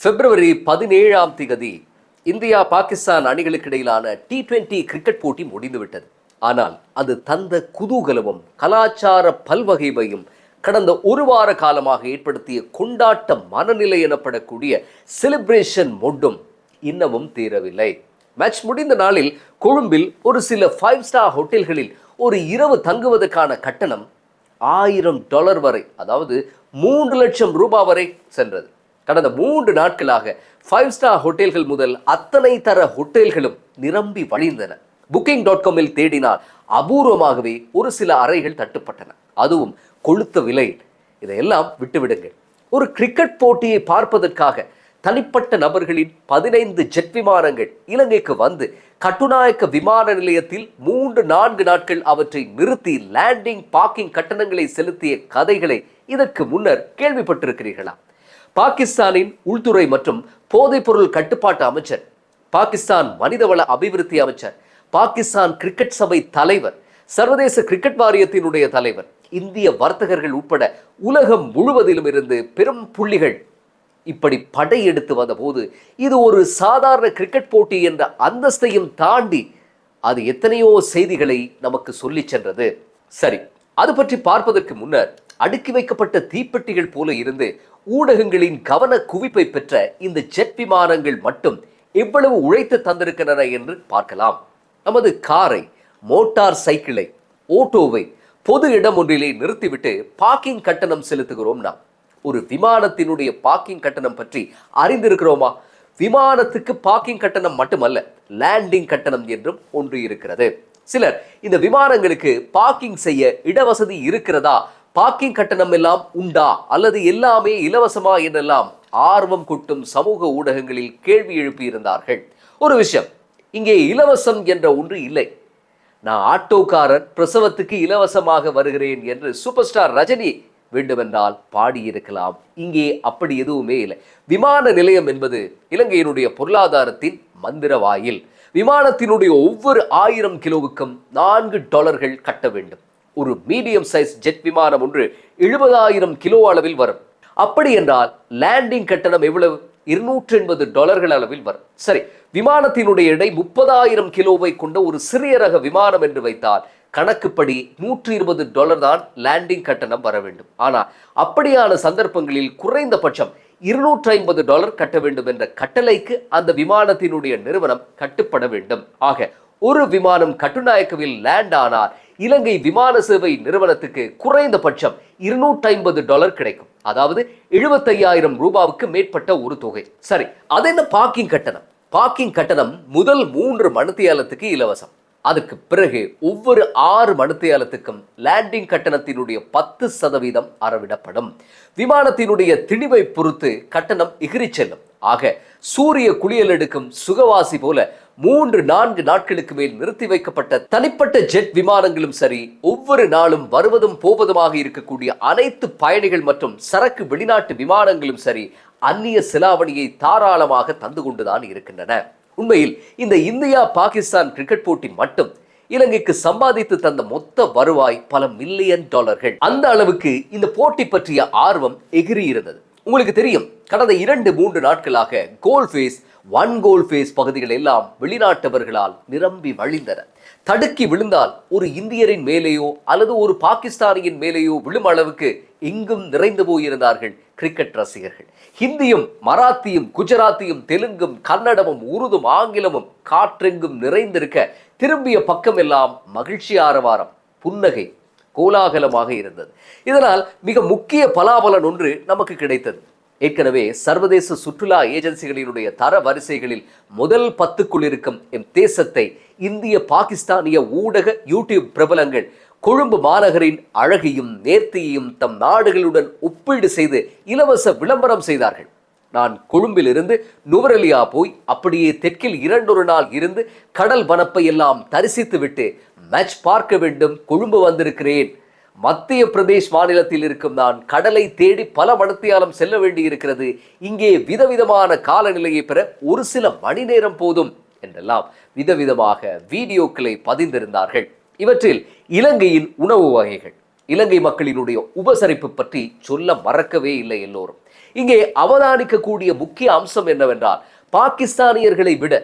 பிப்ரவரி 17 India Pakistan அணிகளுக்கு இடையிலான T20 cricket போட்டி முடிந்துவிட்டது. ஆனால் அது தந்த குதூகலமும் கலாச்சார பல்வகைமையும் கடந்த ஒரு வார காலமாக ஏற்படுத்திய கொண்டாட்ட மனநிலை எனப்படக்கூடிய செலிப்ரேஷன் மொட்டும் இன்னமும் தீரவில்லை. மேட்ச் முடிந்த நாளில் கொழும்பில் ஒரு சில 5 ஸ்டார் ஹோட்டல்களில் ஒரு இரவு தங்குவதற்கான கட்டணம் $1000 வரை, அதாவது 3 லட்சம் ரூபாய் வரை சென்றது. கடந்த 3 நாட்களாக 5 ஸ்டார் ஹோட்டல்கள் முதல் அத்தனை தர ஹோட்டல்களும் நிரம்பி வழிந்தன. Booking.com தேடினால் அபூர்வமாகவே ஒரு சில அறைகள் தட்டுப்பட்டன, அதுவும் கொளுத்த விலையில். இதையெல்லாம் விட்டுவிடுங்கள். ஒரு கிரிக்கெட் போட்டியை பார்ப்பதற்காக தனிப்பட்ட நபர்களின் 15 ஜெட் விமானங்கள் இலங்கைக்கு வந்து கட்டுநாயக்க விமான நிலையத்தில் 3-4 நாட்கள் அவற்றை நிறுத்தி லேண்டிங் பார்க்கிங் கட்டணங்களை செலுத்திய கதைகளை இதற்கு முன்னர் கேள்விப்பட்டிருக்கிறீர்களா? பாகிஸ்தானின் உள்துறை மற்றும் போதைப்பொருள் கட்டுப்பாட்டு அமைச்சர், பாகிஸ்தான் மனிதவள அபிவிருத்தி அமைச்சர், பாகிஸ்தான் கிரிக்கெட் சபை தலைவர், சர்வதேச கிரிக்கெட் வாரியத்தினுடைய தலைவர், இந்திய வர்த்தகர்கள் உட்பட உலகம் முழுவதிலும் இருந்து பெரும் புள்ளிகள் இப்படி படையெடுத்து வந்த போது இது ஒரு சாதாரண கிரிக்கெட் போட்டி என்ற அந்தஸ்தையும் தாண்டி அது எத்தனையோ செய்திகளை நமக்கு சொல்லி சென்றது. சரி, அது பற்றி பார்ப்பதற்கு முன்னர் அடுக்கி வைக்கப்பட்ட தீப்பெட்டிகள் போல இருந்து ஊடகங்களின் கவன குவிப்பை பெற்ற இந்த ஜெட் விமானங்கள் மட்டும் எவ்வளவு உழைத்து தந்திருக்கின்றன என்று பார்க்கலாம். நமது காரை, மோட்டார் சைக்கிளை, ஓட்டோவை பொது இடம் ஒன்றிலே நிறுத்திவிட்டு பார்க்கிங் கட்டணம் செலுத்துகிறோம். நாம் ஒரு விமானத்தினுடைய பார்க்கிங் கட்டணம் பற்றி அறிந்திருக்கிறோமா? விமானத்துக்கு பார்க்கிங் கட்டணம் மட்டுமல்ல, லேண்டிங் கட்டணம் என்றும் ஒன்று இருக்கிறது. சிலர் இந்த விமானங்களுக்கு பார்க்கிங் செய்ய இடவசதி இருக்கிறதா, பார்க்கிங் கட்டணம் எல்லாம் உண்டா அல்லது எல்லாமே இலவசமா என்றெல்லாம் ஆர்வம் கொட்டும் சமூக ஊடகங்களில் கேள்வி எழுப்பியிருந்தார்கள். ஒரு விஷயம், இங்கே இலவசம் என்ற ஒன்று இல்லை. நான் ஆட்டோக்காரன், பிரசவத்துக்கு இலவசமாக வருகிறேன் என்று சூப்பர் ஸ்டார் ரஜினி வேண்டுமென்றால் பாடியிருக்கலாம். இங்கே அப்படி எதுவுமே இல்லை. விமான நிலையம் என்பது இலங்கையினுடைய பொருளாதாரத்தின் மந்திர வாயில். விமானத்தினுடைய ஒவ்வொரு 1000 கிலோவுக்கும் $4 கட்ட வேண்டும். ஒரு மீடியம் சைஸ் ஜெட் விமானம் ஒன்று 70,000 கிலோ அளவில் வரும். அப்படி என்றால் லேண்டிங் கட்டணம் எவ்வளவு? $280 அளவில் வரும். சரி, விமானத்தினுடைய எடை 30,000 கிலோவை கொண்ட ஒரு சிறிய ரக விமானம் என்று வைத்தால் கணக்குப்படி $120 தான் லேண்டிங் கட்டணம் வர வேண்டும். ஆனால் அப்படியான சந்தர்ப்பங்களில் குறைந்தபட்சம் $250 கட்ட வேண்டும் என்ற கட்டளைக்கு அந்த விமானத்தினுடைய நிறுவனம் கட்டுப்பட வேண்டும். ஆக ஒரு விமானம் கட்டுநாயக்கவில் லேண்ட் ஆனால் இலங்கை விமான சேவை நிறுவனத்துக்கு குறைந்தபட்சம் $250 கிடைக்கும். அதாவது 75,000 ரூபாவுக்கு மேற்பட்ட ஒரு தொகை. சரி, அது என்ன பார்க்கிங் கட்டணம்? பார்க்கிங் கட்டணம் முதல் 3 மணித்தியாலத்துக்கு இலவசம். அதுக்கு பிறகு ஒவ்வொரு 6 மணித்தியாலத்துக்கும் லேண்டிங் கட்டணத்தினுடைய 10% அறவிடப்படும். விமானத்தினுடைய திணிவை பொறுத்து கட்டணம் எகிரி செல்லும். ஆக சூரிய குளியல் எடுக்கும் சுகவாசி போல 3-4 நாட்களுக்கு மேல் நிறுத்தி வைக்கப்பட்ட தனிப்பட்ட ஜெட் விமானங்களும் சரி, ஒவ்வொரு நாளும் வருவதும் போவதுமாக இருக்கக்கூடிய அனைத்து பயணிகள் மற்றும் சரக்கு வெளிநாட்டு விமானங்களும் சரி, அந்நிய செலாவணியை தாராளமாக தந்து கொண்டுதான் இருக்கின்றன. உண்மையில் இந்த இந்தியா பாகிஸ்தான் கிரிக்கெட் போட்டி மட்டும் இலங்கைக்கு சம்பாதித்து தந்த மொத்த வருவாய் பல மில்லியன் டாலர்கள். அந்த அளவுக்கு இந்த போட்டி பற்றிய ஆர்வம் எகிரி இருந்தது. உங்களுக்கு தெரியும், கடந்த 2-3 நாட்களாக கோல்ஃபேஸ், ஒன் கோல்ஃபேஸ் பகுதிகள் எல்லாம் வெளிநாட்டவர்களால் நிரம்பி வழிந்தன. தடுக்கி விழுந்தால் ஒரு இந்தியரின் மேலேயோ அல்லது ஒரு பாகிஸ்தானியின் மேலேயோ விழும் அளவுக்கு எங்கும் நிறைந்து போயிருந்தார்கள் கிரிக்கெட் ரசிகர்கள். ஹிந்தியும் மராத்தியும் குஜராத்தியும் தெலுங்கும் கன்னடமும் உருதும் ஆங்கிலமும் காற்றெங்கும் நிறைந்திருக்க திரும்பிய பக்கம் எல்லாம் மகிழ்ச்சி ஆரவாரம், புன்னகை, கோலாகலமாக இருந்தது. இதனால் மிக முக்கிய பலாபலன் ஒன்று நமக்கு கிடைத்தது. ஏற்கனவே சர்வதேச சுற்றுலா ஏஜென்சிகளினுடைய தர வரிசைகளில் முதல் 10க்குள் இருக்கும் எம் தேசத்தை இந்திய பாகிஸ்தானிய ஊடக யூடியூப் பிரபலங்கள் கொழும்பு மாநகரின் அழகையும் நேர்த்தியையும் தம் நாடுகளுடன் ஒப்பீடு செய்து இலவச விளம்பரம் செய்தார்கள். நான் கொழும்பில் இருந்து நுவரெலியா போய் அப்படியே தெற்கில் 2 நாள் இருந்து கடல் வனப்பை எல்லாம் தரிசித்து விட்டு மேட்ச் பார்க்க வேண்டும் கொழும்பு வந்திருக்கிறேன். மத்திய பிரதேஷ் மாநிலத்தில் இருக்கும் நான் கடலை தேடி பல மணித்தியாலம் செல்ல வேண்டி இருக்கிறது. இங்கே விதவிதமான காலநிலையை பெற ஒரு சில மணி நேரம் போதும் என்றெல்லாம் விதவிதமாக வீடியோக்களை பதிந்திருந்தார்கள். இவற்றில் இலங்கையின் உணவு வகைகள், இலங்கை மக்களினுடைய உபசரிப்பு பற்றி சொல்ல மறக்கவே இல்லை எல்லோரும். இங்கே அவதானிக்கக்கூடிய முக்கிய அம்சம் என்னவென்றால், பாகிஸ்தானியர்களை விட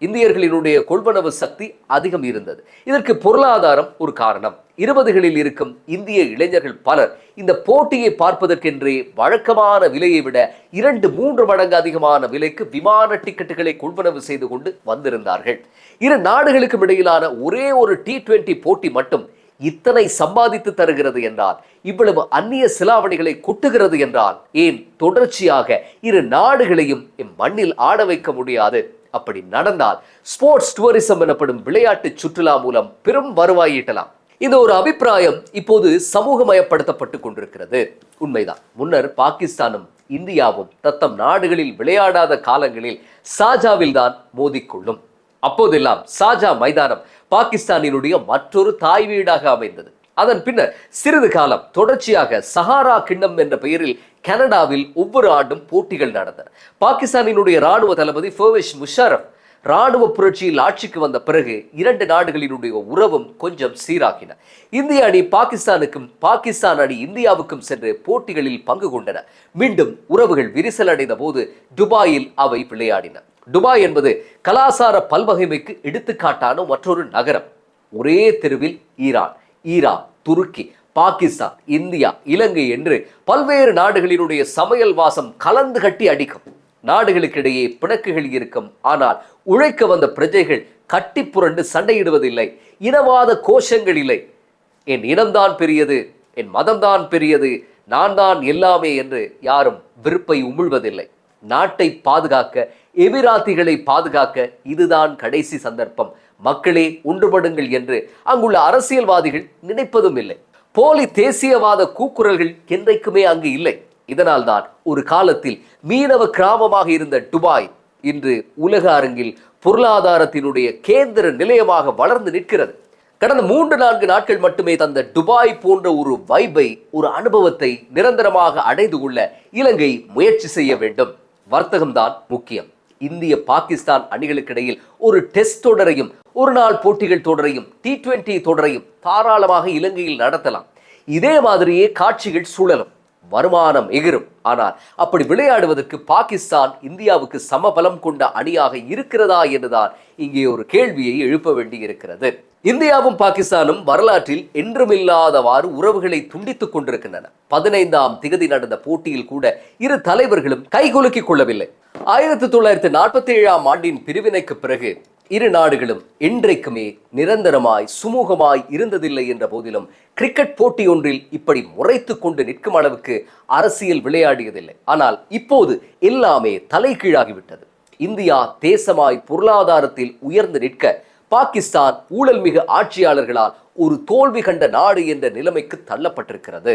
இந்தியர்களினுடைய கொள்வனவு சக்தி அதிகம் இருந்தது. இதற்கு பொருளாதாரம் ஒரு காரணம். 20களில் இருக்கும் இந்திய இளைஞர்கள் பலர் இந்த போட்டியை பார்ப்பதற்கென்றே வழக்கமான விலையை விட 2-3 மடங்கு அதிகமான விலைக்கு விமான டிக்கெட்டுகளை கொள்வனவு செய்து கொண்டு வந்திருந்தார்கள். இரு நாடுகளுக்கும் இடையிலான ஒரே ஒரு T20 போட்டி மட்டும் இத்தனை சம்பாதித்து தருகிறது என்றால், இவ்வளவு அந்நிய செலாவணிகளை கொட்டுகிறது என்றால், ஏன் தொடர்ச்சியாக இரு நாடுகளையும் மண்ணில் ஆட வைக்க முடியாது? அப்படி நடந்தால் ஸ்போர்ட்ஸ் டூரிசம் எனப்படும் விளையாட்டு சுற்றுலா மூலம் பெரும் வருவாய் ஈட்டலாம். இந்த ஒரு அபிப்பிராயம் இப்போது சமூகமயப்படுத்தப்பட்டு கொண்டிருக்கிறது. உண்மைதான். முன்னர் பாகிஸ்தானும் இந்தியாவும் தத்தம் நாடுகளில் விளையாடாத காலங்களில் சாஜாவில் தான் மோதிக்கொள்ளும். அப்போதெல்லாம் சாஜா மைதானம் பாகிஸ்தானினுடைய மற்றொரு தாய் வீடாக அமைந்தது. அதன் பின்னர் சிறிது காலம் தொடர்ச்சியாக சஹாரா கிண்ணம் என்ற பெயரில் கனடாவில் ஒவ்வொரு ஆண்டும் போட்டிகள் நடந்தன. பாகிஸ்தானினுடைய ராணுவ தளபதி பர்வேஸ் முஷாரப் ராணுவ புரட்சியில் ஆட்சிக்கு வந்த பிறகு 2 நாடுகளினுடைய உறவும் கொஞ்சம் சீராகின. இந்திய அணி பாகிஸ்தானுக்கும், பாகிஸ்தான் அணி இந்தியாவுக்கும் சென்று போட்டிகளில் பங்கு கொண்டன. மீண்டும் உறவுகள் விரிசல் அடைந்த போது துபாயில் அவை விளையாடின. துபாய் என்பது கலாசார பல்வகைமைக்கு எடுத்துக்காட்டான மற்றொரு நகரம். ஒரே தெருவில் ஈரான், துருக்கி, பாகிஸ்தான், இந்தியா, இலங்கை என்று பல்வேறு நாடுகளினுடைய சமையல் வாசம் கலந்து கட்டி அடிக்கும். நாடுகளுக்கிடையே பிணக்குகள் இருக்கும். ஆனால் உழைக்க வந்த பிரஜைகள் கட்டி புரண்டு சண்டையிடுவதில்லை. இனவாத கோஷங்கள் இல்லை. என் இனம்தான் பெரியது, என் மதம்தான் பெரியது, நான் தான் எல்லாமே என்று யாரும் விருப்பை உமிழ்வதில்லை. நாட்டை பாதுகாக்க, எமிராத்திகளை பாதுகாக்க இதுதான் கடைசி சந்தர்ப்பம், மக்களே ஒன்றுபடுங்கள் என்று அங்குள்ள அரசியல்வாதிகள் நினைப்பதும் இல்லை. போலி தேசியவாத கூக்குரல்கள் என்றைக்குமே அங்கு இல்லை. இதனால் தான் ஒரு காலத்தில் மீனவ கிராமமாக இருந்த துபாய் இன்று உலக அரங்கில் பொருளாதாரத்தினுடைய கேந்திர நிலையமாக வளர்ந்து நிற்கிறது. கடந்த 3-4 நாட்கள் மட்டுமே தந்த துபாய் போன்ற ஒரு வைபை, ஒரு அனுபவத்தை நிரந்தரமாக அடைந்து கொள்ள இலங்கை முயற்சி செய்ய வேண்டும். வர்த்தகம்தான் முக்கியம். இந்திய பாகிஸ்தான் அணிகளுக்கிடையில் ஒரு டெஸ்ட் தொடரையும், ஒரு நாள் போட்டிகள் தொடரையும், T20 தொடரையும் தாராளமாக இலங்கையில் நடத்தலாம். இதே மாதிரியே காட்சிகள் சுழலும், வருமானம் எகிரும். ஆனால் அப்படி விளையாடுவதற்கு பாகிஸ்தான் இந்தியாவுக்கு சமபலம் கொண்ட அணியாக இருக்கிறதா என்றுதான் இங்கே ஒரு கேள்வியை எழுப்ப வேண்டி இருக்கிறது. இந்தியாவும் பாகிஸ்தானும் வரலாற்றில் என்றுமில்லாதவாறு உறவுகளை துண்டித்துக் கொண்டிருக்கின்றன. 15ஆம் திகதி நடந்த போட்டியில் கூட இரு தலைவர்களும் கைகுலுக்கிக் கொள்ளவில்லை. 1947ஆம் ஆண்டின் பிரிவினைக்கு பிறகு இரு நாடுகளும் என்றைக்குமே நிரந்தரமாய் சுமூகமாய் இருந்ததில்லை என்ற போதிலும் கிரிக்கெட் போட்டி ஒன்றில் இப்படி முறைத்து கொண்டு நிற்கும் அளவுக்கு அரசியல் விளையாடியதில்லை. ஆனால் இப்போது எல்லாமே தலைகீழாகிவிட்டது. இந்தியா தேசமாய் பொருளாதாரத்தில் உயர்ந்து நிற்க, பாகிஸ்தான் ஊழல் மிகு ஆட்சியாளர்களால் ஒரு தோல்வி கண்ட நாடு என்ற நிலைமைக்கு தள்ளப்பட்டிருக்கிறது.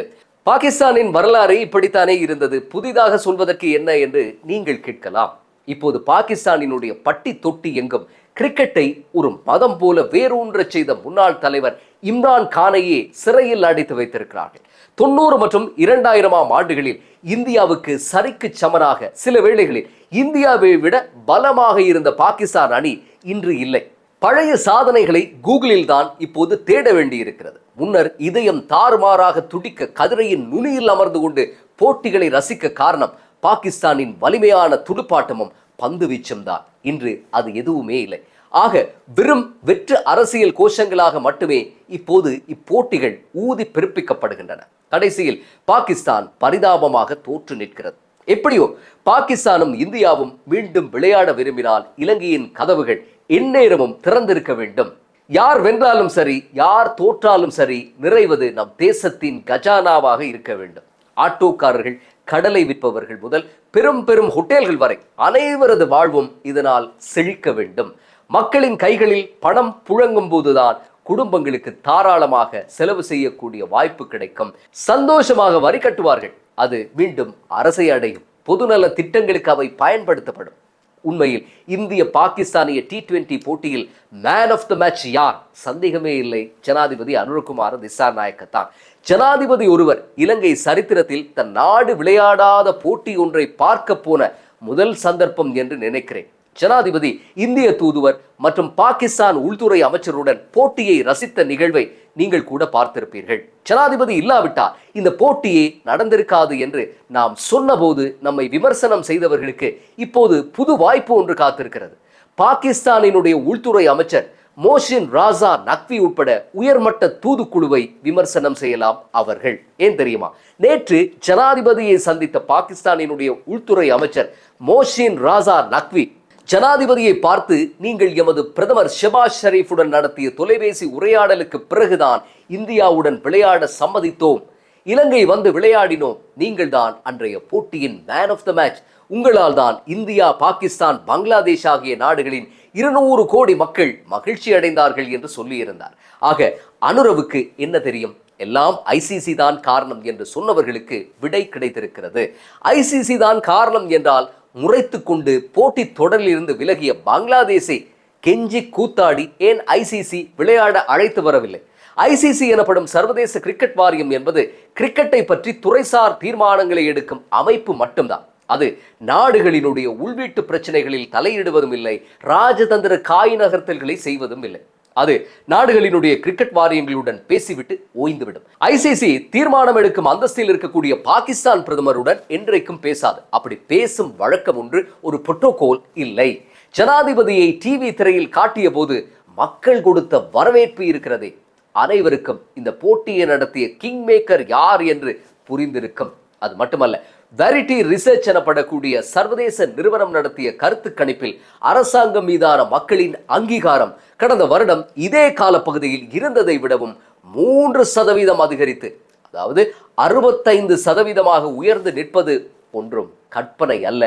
பாகிஸ்தானின் வரலாறு இப்படித்தானே இருந்தது, புதிதாக சொல்வதற்கு என்ன என்று நீங்கள் கேட்கலாம். இப்போது பாகிஸ்தானினுடைய பட்டி தொட்டி எங்கும் கிரிக்கெட்டை ஒரு மதம் போல வேரூன்ற செய்த முன்னாள் தலைவர் இம்ரான் கானையே சிறையில் அடைத்து வைத்திருக்கிறார்கள். 90 மற்றும் 2000ஆம் ஆண்டுகளில் இந்தியாவுக்கு சரிக்கு சமனாக, சில வேளைகளில் இந்தியாவை விட பலமாக இருந்த பாகிஸ்தான் அணி இன்று இல்லை. பழைய சாதனைகளை கூகுளில் தான் இப்போது தேட வேண்டி இருக்கிறது. முன்னர் இதயம் தாறுமாறாக துடிக்க கதிரையின் நுனியில் அமர்ந்து கொண்டு போட்டிகளை ரசிக்க காரணம் பாகிஸ்தானின் வலிமையான துடுப்பாட்டமும் பந்து வீச்சும் தான். இன்று அது எதுவுமே இல்லை. ஆக வெறும் வெற்று அரசியல் கோஷங்களாக மட்டுமே இப்போது இப்போட்டிகள் ஊதி பிறப்பிக்கப்படுகின்றன. கடைசியில் பாகிஸ்தான் பரிதாபமாக தோற்று நிற்கிறது. எப்படியோ பாகிஸ்தானும் இந்தியாவும் மீண்டும் விளையாட விரும்பினால் இலங்கையின் கதவுகள் எந்நேரமும் திறந்திருக்க வேண்டும். யார் வென்றாலும் சரி, யார் தோற்றாலும் சரி, நிறைவது நம் தேசத்தின் கஜானாவாக இருக்க வேண்டும். ஆட்டோக்காரர்கள், கடலை விற்பவர்கள் முதல் பெரும் பெரும் ஹோட்டல்கள் வரை அனைவரது வாழ்வும் இதனால் செழிக்க வேண்டும். மக்களின் கைகளில் பணம் புழங்கும் போதுதான் குடும்பங்களுக்கு தாராளமாக செலவு செய்யக்கூடிய வாய்ப்பு கிடைக்கும். சந்தோஷமாக வரி கட்டுவார்கள். அது மீண்டும் அரசை அடையும். பொதுநல திட்டங்களுக்கு அவை பயன்படுத்தப்படும். உண்மையில் இந்திய பாகிஸ்தானிய T20 போட்டியில் மேன் ஆஃப் த மேட்ச் யார்? சந்தேகமே இல்லை, ஜனாதிபதி அனுரகுமார திசாநாயக்க தான். ஜனாதிபதி ஒருவர் இலங்கை சரித்திரத்தில் தன் நாடு விளையாடாத போட்டி ஒன்றை பார்க்க போன முதல் சந்தர்ப்பம் என்று நினைக்கிறேன். ஜனாதிபதி, இந்திய தூதுவர் மற்றும் பாகிஸ்தான் உள்துறை அமைச்சருடன் போட்டியை ரசித்த நிகழ்வை நீங்கள் கூட பார்த்திருப்பீர்கள். ஜனாதிபதி இல்லாவிட்டால் இந்த போட்டியே நடந்திருக்காது என்று நாம் சொன்னபோது நம்மை விமர்சனம் செய்தவர்களுக்கு இப்போது புது வாய்ப்பு ஒன்று காத்திருக்கிறது. பாகிஸ்தானினுடைய உள்துறை அமைச்சர் மோஷின் ராசா நக்வி உட்பட உயர்மட்ட தூதுக்குழுவை விமர்சனம் செய்யலாம் அவர்கள். ஏன் தெரியுமா? நேற்று ஜனாதிபதியை சந்தித்த பாகிஸ்தானினுடைய உள்துறை அமைச்சர் மோஷின் ராசா நக்வி ஜனாதிபதியை பார்த்து, நீங்கள் எமது பிரதமர் ஷெபாஸ் ஷெரீஃபுடன் நடத்திய தொலைபேசி உரையாடலுக்கு பிறகுதான் இந்தியாவுடன் விளையாட சம்மதித்தோம். இலங்கை வந்து விளையாடினோம். நீங்கள் தான் அன்றைய போட்டியின் மேன் ஆஃப் த மேட்ச். உங்களால் தான் இந்தியா, பாகிஸ்தான், பங்களாதேஷ் ஆகிய நாடுகளின் 200 கோடி மக்கள் மகிழ்ச்சி அடைந்தார்கள் என்று சொல்லியிருந்தார். ஆக அனுரவுக்கு என்ன தெரியும்? எல்லாம் ஐசிசி தான் காரணம் என்று சொன்னவர்களுக்கு விடை கிடைத்திருக்கிறது. ஐசிசி தான் காரணம் என்றால் முறைத்து கொண்டு போட்டி தொடரில் இருந்து விலகிய பங்களாதேஷை கெஞ்சி கூத்தாடி ஏன் ஐசிசி விளையாட அழைத்து வரவில்லை? ஐசிசி எனப்படும் சர்வதேச கிரிக்கெட் வாரியம் என்பது கிரிக்கெட்டை பற்றி துறைசார் தீர்மானங்களை எடுக்கும் அமைப்பு மட்டும்தான். அது நாடுகளினுடைய உள்வீட்டு பிரச்சனைகளில் தலையிடுவதும் இல்லை, ராஜதந்திர காய் நகர்த்தல்களை செய்வதும் இல்லை. அது நாடுகளினுடைய கிரிக்கெட் வாரியங்களுடன் பேசிவிட்டு ஓய்ந்துவிடும். ஐசிசி தீர்மானம் எடுக்கும் அந்தஸ்தில் இருக்கக்கூடிய பாகிஸ்தான் பிரதமருடன் என்றைக்கும் பேசாது. அப்படி பேசும் வழக்கம் ஒன்று, ஒரு புரோட்டோகால் இல்லை. ஜனாதிபதியை டிவி திரையில் காட்டிய போது மக்கள் கொடுத்த வரவேற்பு இருக்கிறதே, அனைவருக்கும் இந்த போட்டியை நடத்திய கிங் மேக்கர் யார் என்று புரிந்திருக்கும். அது மட்டுமல்ல, வெரிட்டி ரிசர்ச் எனப்படக்கூடிய சர்வதேச நிறுவனம் நடத்திய கருத்து கணிப்பில் அரசாங்கம் மீதான மக்களின் அங்கீகாரம் கடந்த வருடம் இதே காலப்பகுதியில் இருந்ததை விடவும் 3% அதிகரித்து, அதாவது 65% உயர்ந்து நிற்பது ஒன்றும் கற்பனை அல்ல,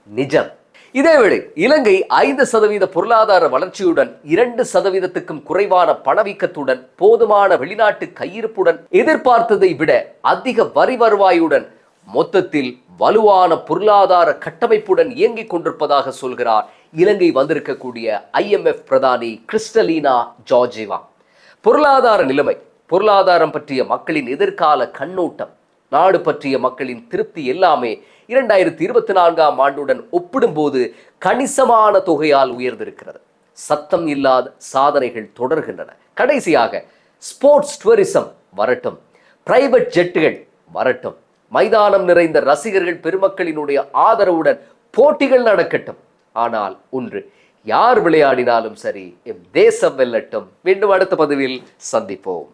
நிஜம். இதேவேளை இலங்கை 5% பொருளாதார வளர்ச்சியுடன் 2%க்கும் குறைவான பணவீக்கத்துடன் போதுமான வெளிநாட்டு கையிருப்புடன் எதிர்பார்த்ததை விட அதிக வரி வருவாயுடன் மொத்தத்தில் வலுவான பொருளாதார கட்டமைப்புடன் இயங்கிக் கொண்டிருப்பதாக சொல்கிறார் இலங்கை வந்திருக்கக்கூடிய IMF பிரதானி கிறிஸ்டலீனா ஜார்ஜிவா. பொருளாதார நிலைமை, பொருளாதாரம் பற்றிய மக்களின் எதிர்கால கண்ணோட்டம், நாடு பற்றிய மக்களின் திருப்தி எல்லாமே 2024ஆம் ஆண்டுடன் ஒப்பிடும்போது கணிசமான தொகையால் உயர்ந்திருக்கிறது. சத்தம் இல்லாத சாதனைகள் தொடர்கின்றன. கடைசியாக ஸ்போர்ட்ஸ் டூரிசம் வரட்டும், பிரைவேட் ஜெட்டுகள் வரட்டும், மைதானம் நிறைந்த ரசிகர்கள் பெருமக்களினுடைய ஆதரவுடன் போட்டிகள் நடக்கட்டும். ஆனால் ஒன்று, யார் விளையாடினாலும் சரி, எம் தேசம் வெல்லட்டும். மீண்டும் அடுத்த பதிவில் சந்திப்போம்.